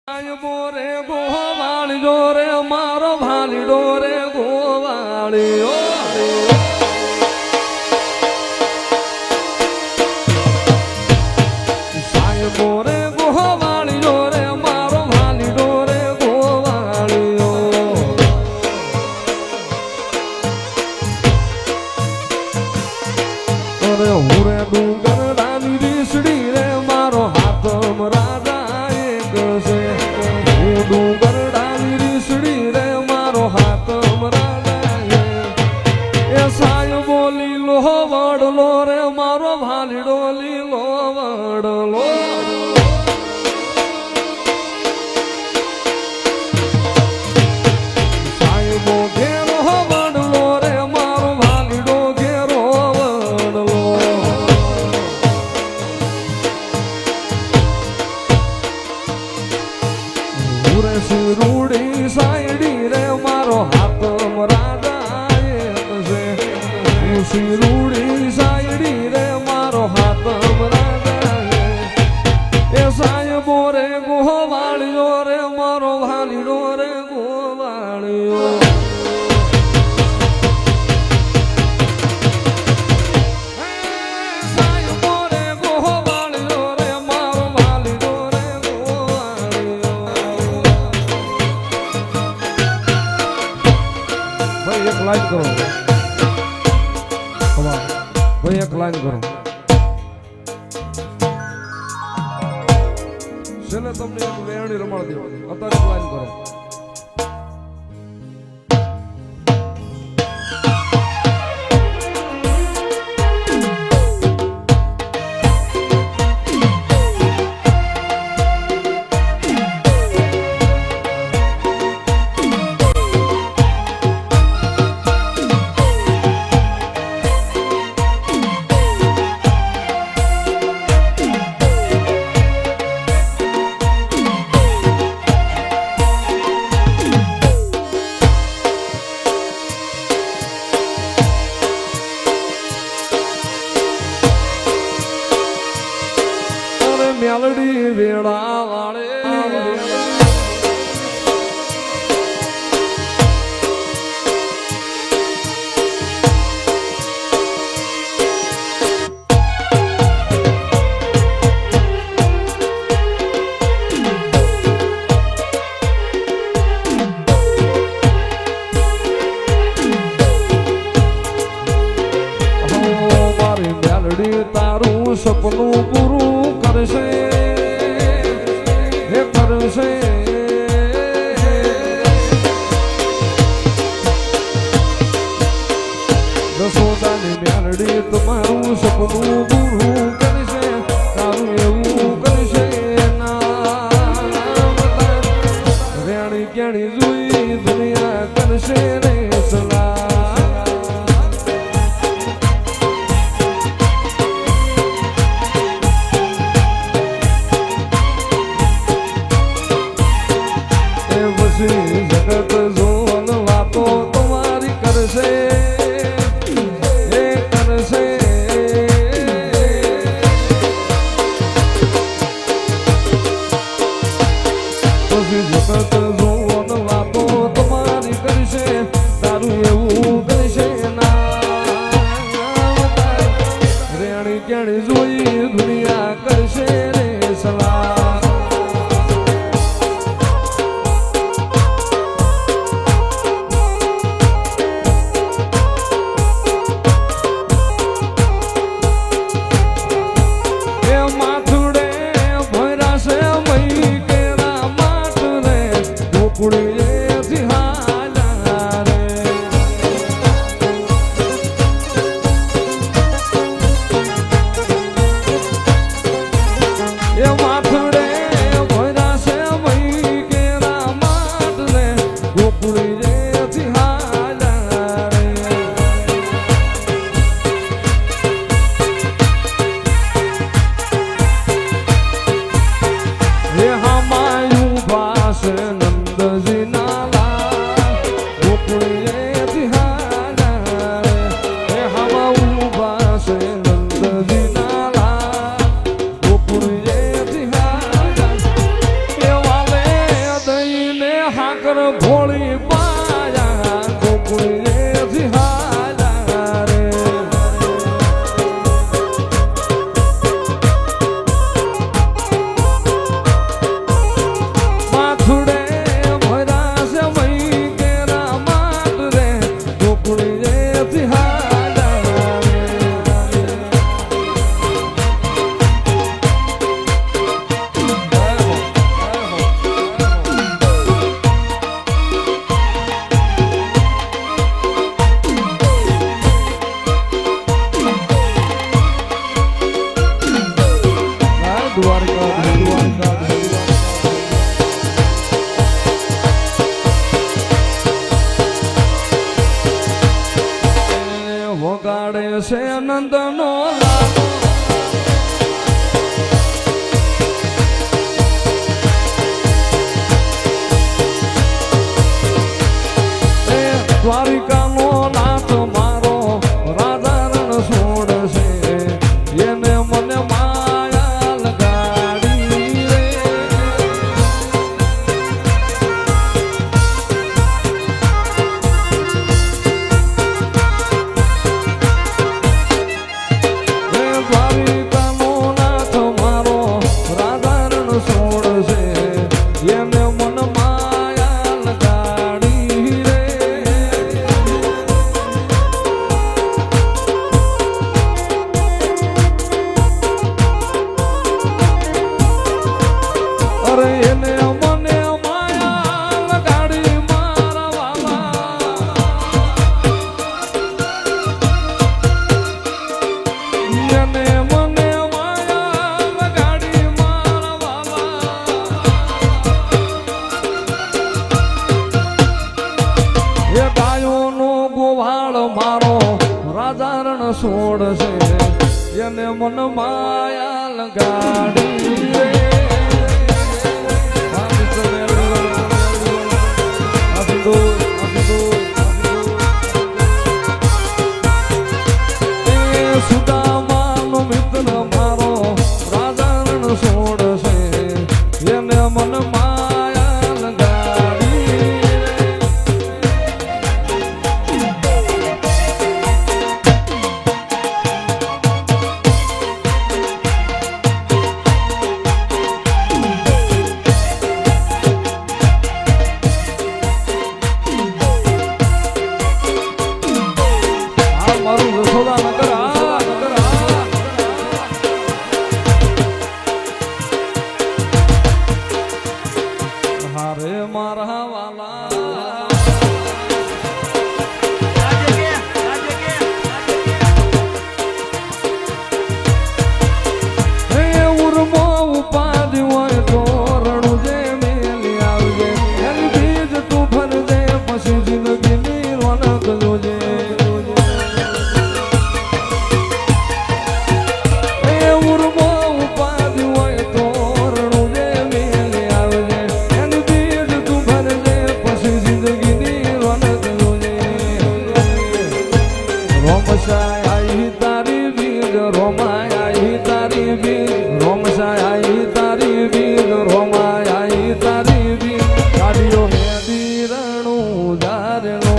બોરે ગોવાળી જોરે મારો ભાલી ડોરે ગોવાળી ઓ સાય બોરે ગોવાળી જોરે મારો ભાલી ડોરે ગોવાળી ઓ અરે હુરે ડુંગર રાની રીસડી રે મારો હાથ રાજા એક છે ડુંગર ડાલી રીસડી રે મારો હાથ રાજા એ સાય બોલી લો વડલો રે મારો ભાલીડો લીલો વડલો સાય બો ઘેરો વડલો રે મારો ભાલીડો ઘેરો વડલો રૂડી સાયડી રે મારો હાથ રાજા એક છે રૂડી સાયડી રે મારો હાથ રાજા એ સાય બોરે ગોવાળિયો રે મારો ભાલીડો રે ગોવાળિયો લાઈન કરો ભાઈ એક લાઈન કરો છેલ્લે તમને એક વેરણી રમાડી દેવાની અત્યારે એક લાઈન કરો મેલડી વેળા વાળે મારી મેલડી તારું સપનું પૂરું કરશે હે કરશે દસોદાની મેલડી તમારું સપનું પૂરું કરશે તારું એવું કરશે રેણી કેણી જોઈ દુનિયા કરશે રે સલા જગત જોન વાતો તમારી કરશે એ કરશે પછી જગત જોન વાતો તમારી કરશે તારું એવું કરશે ના રેણી કેણી જોઈ દુનિયા કરશે રે સલા કર ભોળી પાયા ગોકુળેથી હાલા રે માથુડે ભરા છે મઈ કેરા માત રે ગોકુળેથી હાલા વગાડે છે નંદનો દ્વારિકાનો નાથ મારો રાજા રણ છોડશે એને મને માયા લગાડી રે દ્વારિકાનો નાથ મારો રાજા રણ છોડશે એને મન માયા લગાડી રે અરે એને મને માયા લગાડી મારા વાલા એને મને માયા લગાડી મારા વાલા એ ગાયોનો ગોવાળ મારો રાજા રણ છોડશે એને મન માયા લગાડી રે સુદામાનો મિત્ર મારો રાજા રણ છોડશે એને મન માયા લગાડી આ મારું રસોડા નગર હારે મારા વાલા હે ઉર્મો ઉપાધિ હોય તો રણું જે મેલી આવજે એની બીજ તું ભરજે પછી જિંદગીની રોનક જોજે હે ઉર્મો ઉપાધિ હોય તો રણું જે મેલી આવજે એની બીજ તું ભરજે પછી જિંદગીની રોનક જોજે રોમસાય આઈ તારી બીજ રોમાય આઈ તારી બીજ રોમસાય આઈ તારી બીજ રોમાય આઈ તારી બીજ કાઢ્યો હેદી રણું ધારણો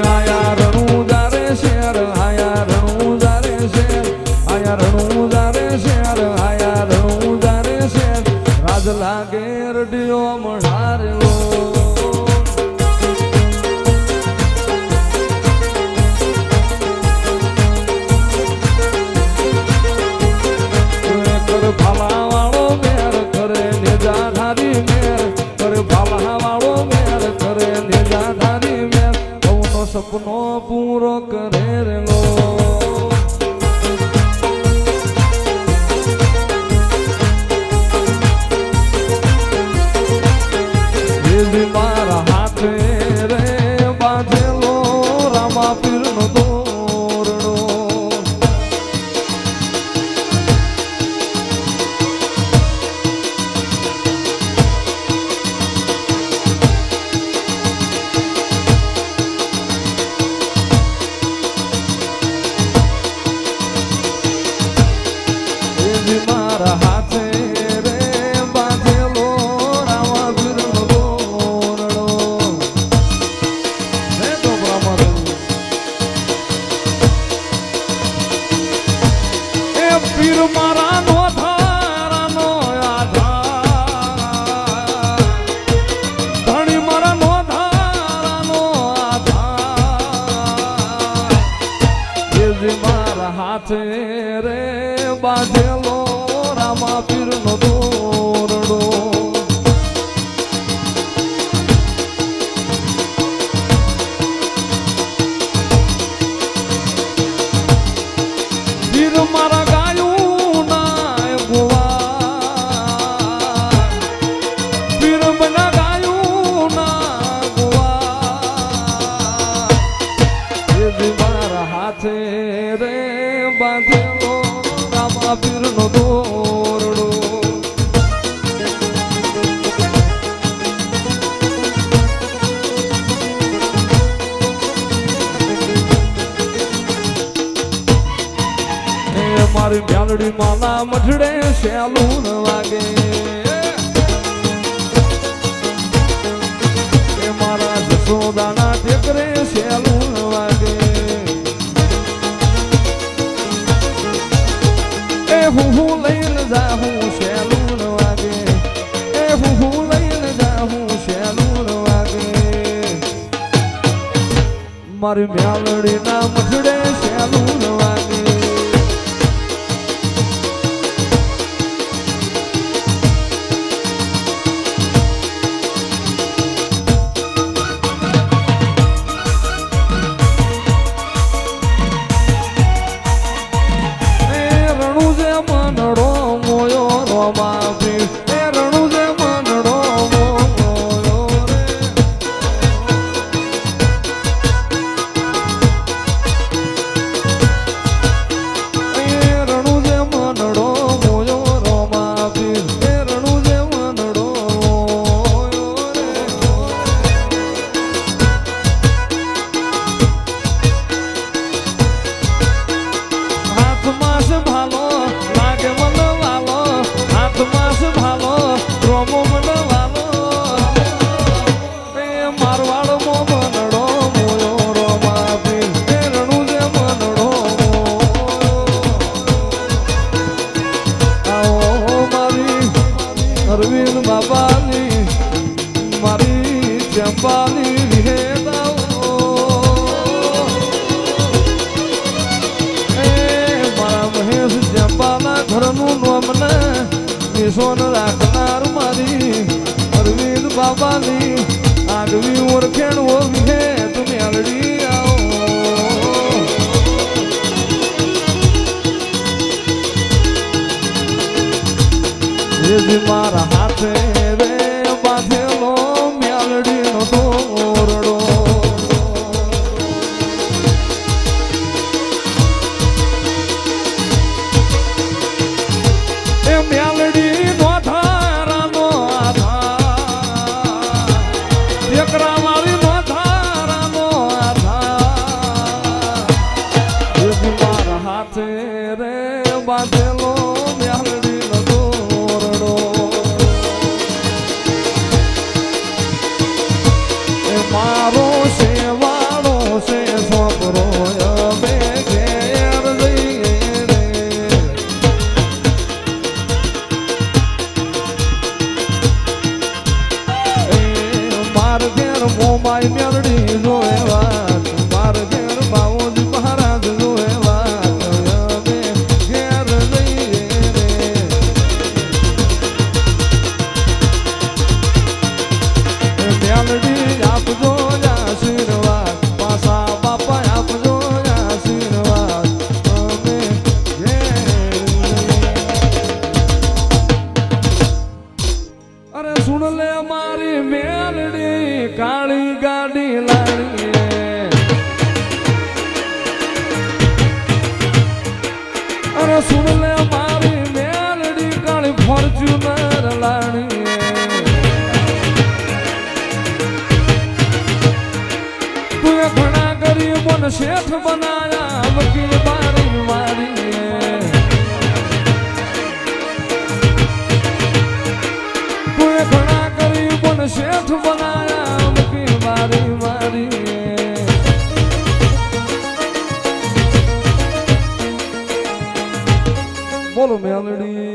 આયા રણું જારે શેર આયા રણું જારે શેર આયા રણું જારે શેર આયા રણું જારે શેર રાજ લાગે રડિયો મળારેલો કર ભાલા વાળો મેર કરે નેજા ધારી મેર કર ભાલા વાળો મેર કરે નેજા ધારી મેર સૌનો સપનો પૂરો કરે રેલો એ મારા હાથે રે બાંધેલો રામા પીરનો દોરડો હાથે રે બાંધેલો રામા પીરનો દોરડો પીર મારા ગાયું ના ગોવા પીર બના ગાયું ના ગોવા મારા હાથે રે બાંધેલો રામા પીરનો દોરડો મારી મ્યાલડી માલા મઠડે શેલું વાગે એ મારા જસોદાના ટેકરે શેલું વાગે એ હું લઈને જાઉં શેલું વાગે એ હું લઈને જાઉં શેલું વાગે મારી મ્યાલડી ના મઠડે શેલું વાગે અરવિંદ બાબાની મારી ચંપાની વિહેદાઓ મારા મહેશ ચંપાના ઘરનું નોમને નિશોન રાખનાર મારી અરવિંદ બાબાની આગવી ઓળખેણ વિહે તમે આલડી આવો મારા હાથે રે બાંધેલો મ્યાલડીનો દોરડો એ મ્યાલડીનો ધારાનો આધાર એકરા વાળીનો ધારાનો આધાર મારા હાથે રે બાંધેલો મ્યાલડીનો મારો સેવાળો છે છોકરો અમે ઘેર જઈએ રે માર ઘેર મોમાઈ મેલડી જોએ વાત માર ઘેર બાવોજી મહારાજ જોએ વાત અમે ઘેર જઈએ રે મેલડી આપજો આશીર્વાદ પાસા બાપા આપજો આશીર્વાદ અમે અરે સુન લે મારી મેલડી કાળી ગાડી લાડીએ અરે સુન લે મારી મેલડી કાળી ફોર્ચ્યુનર લાડીએ ઘણા ગરીબોને શેઠ બનાયા વકીલ બારી મારી કોઈ ઘણા ગરીબોને શેઠ બનાયા વકીલ બારી મારી બોલો મેલડી